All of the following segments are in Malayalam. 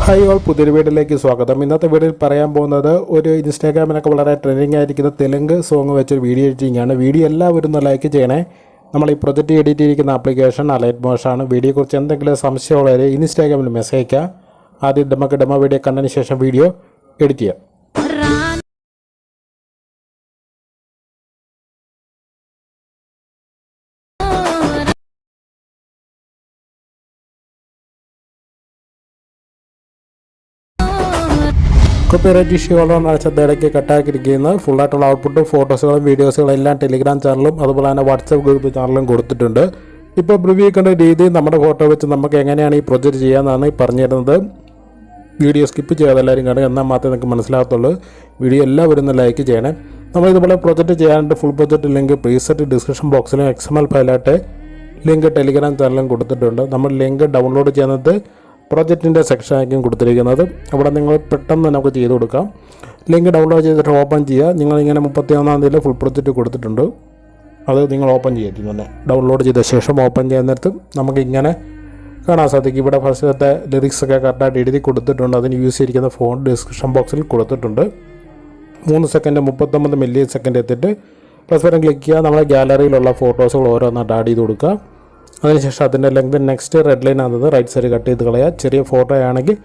ഹായ് ഓൾ, പുതിയൊരു വീഡിയോയിലേക്ക് സ്വാഗതം. ഇന്നത്തെ വീഡിയോയിൽ പറയാൻ പോകുന്നത് ഒരു ഇൻസ്റ്റാഗ്രാമിനൊക്കെ വളരെ ട്രെൻഡിങ് ആയിരിക്കുന്ന തെലുങ്ക് സോങ് വെച്ചൊരു വീഡിയോ എഡിറ്റിംഗ് ആണ്. വീഡിയോ എല്ലാവരും ഒന്ന് ലൈക്ക് ചെയ്യണേ. നമ്മൾ ഈ പ്രൊജക്റ്റ് എഡിറ്റ് ചെയ്തിരിക്കുന്ന ആപ്ലിക്കേഷൻ അലൈറ്റ് മോഷാണ്. വീഡിയോയെക്കുറിച്ച് എന്തെങ്കിലും സംശയമുള്ളവർ ഇൻസ്റ്റാഗ്രാമിൽ മെസ്സേജ് അയക്കുക. ആദ്യം നമുക്ക് ഡെമോ വീഡിയോ കണ്ടതിന് ശേഷം വീഡിയോ എഡിറ്റ് ചെയ്യാം. കോപ്പിറൈറ്റ് ഇഷ്യൂകളാണ് ശ്രദ്ധയിടയ്ക്ക് കട്ടാക്കിയിരിക്കുന്നത്. ഫുള്ളായിട്ടുള്ള ഔട്ട്പുട്ടും ഫോട്ടോസുകളും വീഡിയോസുകളും എല്ലാം ടെലിഗ്രാം ചാനലും അതുപോലെ തന്നെ വാട്സപ്പ് ഗ്രൂപ്പ് ചാനലും കൊടുത്തിട്ടുണ്ട്. ഇപ്പോൾ പ്രിവ്യൂ കണ്ട രീതി നമ്മുടെ ഫോട്ടോ വെച്ച് നമുക്ക് എങ്ങനെയാണ് ഈ പ്രൊജക്റ്റ് ചെയ്യാമെന്നാണ് പറഞ്ഞു തരുന്നത്. വീഡിയോ സ്കിപ്പ് ചെയ്യാതെ എല്ലാവരും കാണുക, എന്നാൽ മാത്രമേ നിങ്ങൾക്ക് മനസ്സിലാകത്തുള്ളൂ. വീഡിയോ എല്ലാവരും ഒന്ന് ലൈക്ക് ചെയ്യണേ. നമ്മൾ ഇതുപോലെ പ്രൊജക്റ്റ് ചെയ്യാനായിട്ട് full project link preset description ബോക്സിലും XML ഫയലായിട്ട് ലിങ്ക് ടെലിഗ്രാം ചാനലും കൊടുത്തിട്ടുണ്ട്. നമ്മൾ ലിങ്ക് ഡൗൺലോഡ് ചെയ്യുന്നത് പ്രൊജക്റ്റിൻ്റെ സെക്ഷനായിരിക്കും കൊടുത്തിരിക്കുന്നത്. അവിടെ നിങ്ങൾ പെട്ടെന്ന് നമുക്ക് ചെയ്ത് കൊടുക്കാം. ലിങ്ക് ഡൗൺലോഡ് ചെയ്തിട്ട് ഓപ്പൺ ചെയ്യുക. നിങ്ങളിങ്ങനെ 31-ാം തീയതി ഫുൾ പ്രൊജക്റ്റ് കൊടുത്തിട്ടുണ്ട്. അത് നിങ്ങൾ ഓപ്പൺ ചെയ്തിരുന്നു തന്നെ. ഡൗൺലോഡ് ചെയ്ത ശേഷം ഓപ്പൺ ചെയ്യുന്ന നേരത്ത് നമുക്കിങ്ങനെ കാണാൻ സാധിക്കും. ഇവിടെ ഫസ്റ്റത്തെ ലിറിക്സൊക്കെ കറക്റ്റായിട്ട് എഴുതി കൊടുത്തിട്ടുണ്ട്. അതിന് യൂസ് ചെയ്തിരിക്കുന്ന ഫോൺ ഡിസ്ക്രിപ്ഷൻ ബോക്സിൽ കൊടുത്തിട്ടുണ്ട്. 3 സെക്കൻഡ് 39 മില്ലി സെക്കൻഡ് എത്തിയിട്ട് പ്ലസ് ബട്ടൺ ക്ലിക്ക് ചെയ്യുക. നമ്മുടെ ഗാലറിയിലുള്ള ഫോട്ടോസുകൾ ഓരോന്നായിട്ട് ആഡ് ചെയ്ത് കൊടുക്കുക. അതിനുശേഷം അതിൻ്റെ ലെങ്ത് നെക്സ്റ്റ് റെഡ് ലൈൻ ആകുന്നത് റൈറ്റ് സൈഡ് കട്ട് ചെയ്ത് കളയുക. ചെറിയ ഫോട്ടോ ആണെങ്കിൽ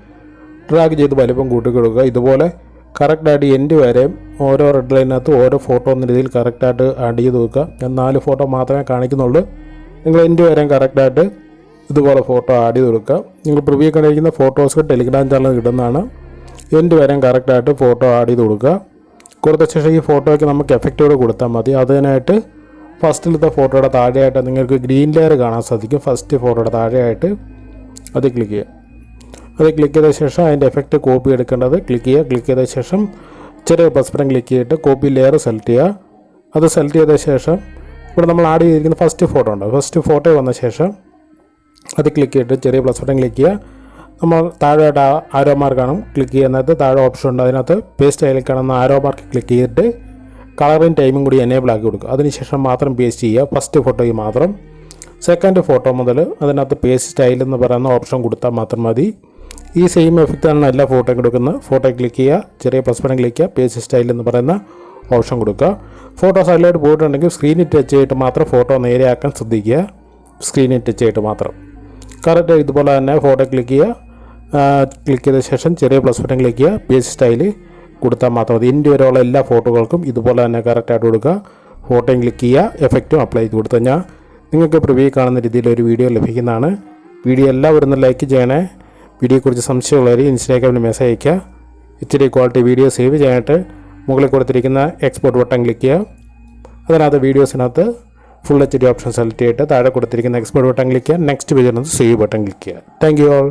ഡ്രാഗ് ചെയ്ത് വലിപ്പം കൂട്ടി കൊടുക്കുക. ഇതുപോലെ കറക്റ്റായിട്ട് എൻഡ് വരെയും ഓരോ റെഡ് ലൈനകത്ത് ഓരോ ഫോട്ടോ എന്ന രീതിയിൽ കറക്റ്റായിട്ട് ആഡ് ചെയ്ത് വെക്കുക. ഞാൻ 4 ഫോട്ടോ മാത്രമേ കാണിക്കുന്നുള്ളൂ. നിങ്ങൾ എൻഡ് വരെയും കറക്റ്റായിട്ട് ഇതുപോലെ ഫോട്ടോ ആഡ് ചെയ്ത് കൊടുക്കുക. നിങ്ങൾ പ്രിവ്യൂ കണ്ടിരിക്കുന്ന ഫോട്ടോസ് ടെലിഗ്രാം ചാനൽ കിട്ടുന്നതാണ്. എൻഡ് വരെയും കറക്റ്റായിട്ട് ഫോട്ടോ ആഡ് ചെയ്ത് കൊടുക്കുക. കൊടുത്ത ശേഷം ഈ ഫോട്ടോയ്ക്ക് നമുക്ക് എഫക്റ്റോട് കൊടുത്താൽ മതി. അതിനായിട്ട് ഫസ്റ്റിലത്തെ ഫോട്ടോയുടെ താഴെയായിട്ട് നിങ്ങൾക്ക് ഗ്രീൻ ലെയർ കാണാൻ സാധിക്കും. ഫസ്റ്റ് ഫോട്ടോയുടെ താഴെയായിട്ട് അത് ക്ലിക്ക് ചെയ്യുക. അത് ക്ലിക്ക് ചെയ്ത ശേഷം അതിൻ്റെ എഫക്റ്റ് കോപ്പി എടുക്കേണ്ടത് ക്ലിക്ക് ചെയ്യുക. ക്ലിക്ക് ചെയ്ത ശേഷം ചെറിയ പ്ലസ് ബട്ടൺ ക്ലിക്ക് ചെയ്തിട്ട് കോപ്പി ലെയർ സെലക്ട് ചെയ്യുക. അത് സെലക്ട് ചെയ്ത ശേഷം ഇവിടെ നമ്മൾ ആഡ് ചെയ്തിരിക്കുന്ന ഫസ്റ്റ് ഫോട്ടോ ഉണ്ട്. ഫസ്റ്റ് ഫോട്ടോ വന്ന ശേഷം അത് ക്ലിക്ക് ചെയ്തിട്ട് ചെറിയ പ്ലസ് ബട്ടൺ ക്ലിക്ക് ചെയ്യുക. നമ്മൾ താഴെയായിട്ട് ആരോ മാർക്ക് കാണും. ക്ലിക്ക് ചെയ്യുന്നത് താഴെ ഓപ്ഷൻ ഉണ്ട്. അതിനകത്ത് പേസ്റ്റ് അതിൽ കാണുന്ന ആരോ മാർക്ക് ക്ലിക്ക് ചെയ്തിട്ട് കളറും ടൈമും കൂടി എനേബിൾ ആക്കി കൊടുക്കുക. അതിനുശേഷം മാത്രം പേസ്റ്റ് ചെയ്യുക. ഫസ്റ്റ് ഫോട്ടോയ്ക്ക് മാത്രം. സെക്കൻഡ് ഫോട്ടോ മുതൽ അതിനകത്ത് പേസ്റ്റ് സ്റ്റൈൽ എന്ന് പറയുന്ന ഓപ്ഷൻ കൊടുത്താൽ മാത്രം മതി. ഈ സെയിം എഫക്റ്റാണ് എല്ലാ ഫോട്ടോയും കൊടുക്കുന്നത്. ഫോട്ടോ ക്ലിക്ക് ചെയ്യുക, ചെറിയ പ്ലസ് ബട്ടൺ ക്ലിക്ക് ചെയ്യുക, പേസ്റ്റ് സ്റ്റൈൽ എന്ന് പറയുന്ന ഓപ്ഷൻ കൊടുക്കുക. ഫോട്ടോ സൈഡിലായിട്ട് പോയിട്ടുണ്ടെങ്കിൽ സ്ക്രീനിൽ ടച്ച് ചെയ്തിട്ട് മാത്രം ഫോട്ടോ നേരെയാക്കാൻ ശ്രദ്ധിക്കുക. സ്ക്രീനിൽ ടച്ച് ചെയ്തിട്ട് മാത്രം കറക്റ്റ് ഇതുപോലെ തന്നെ ഫോട്ടോ ക്ലിക്ക് ചെയ്യുക. ക്ലിക്ക് ചെയ്ത ശേഷം ചെറിയ പ്ലസ് ബട്ടൺ ക്ലിക്ക് ചെയ്യുക, പേസ്റ്റ് സ്റ്റൈൽ കൊടുത്താൽ മാത്രം മതി. ഇൻഡ് വരെയുള്ള എല്ലാ ഫോട്ടോകൾക്കും ഇതുപോലെ തന്നെ കറക്റ്റായിട്ട് കൊടുക്കുക. ഫോട്ടോയും ക്ലിക്ക് ചെയ്യുക, എഫക്റ്റും അപ്ലൈ ചെയ്ത് കൊടുത്തു കഴിഞ്ഞാൽ നിങ്ങൾക്ക് പ്രിവ്യൂ കാണുന്ന രീതിയിൽ ഒരു വീഡിയോ ലഭിക്കുന്നതാണ്. വീഡിയോ എല്ലാവരും ലൈക്ക് ചെയ്യണേ. വീഡിയോയെക്കുറിച്ച് സംശയമുള്ളവർ ഇൻസ്റ്റാഗ്രാമിൽ മെസ്സേജ് അയയ്ക്കുക. ഇച്ചിരി ക്വാളിറ്റി വീഡിയോ സേവ് ചെയ്യാനായിട്ട് മുകളിൽ കൊടുത്തിരിക്കുന്ന എക്സ്പോർട്ട് ബട്ടൺ ക്ലിക്ക് ചെയ്യുക. അതിനകത്ത് വീഡിയോസിനകത്ത് ഫുൾ HD ഓപ്ഷൻ സെലക്ട് ചെയ്തിട്ട് താഴെ കൊടുത്തിരിക്കുന്ന എക്സ്പോർട്ട് ബട്ടൺ ക്ലിക്ക് ചെയ്യുക. നെക്സ്റ്റ് പേജിനകത്ത് സേവ് ബട്ടൺ ക്ലിക്ക് ചെയ്യുക. Thank you all.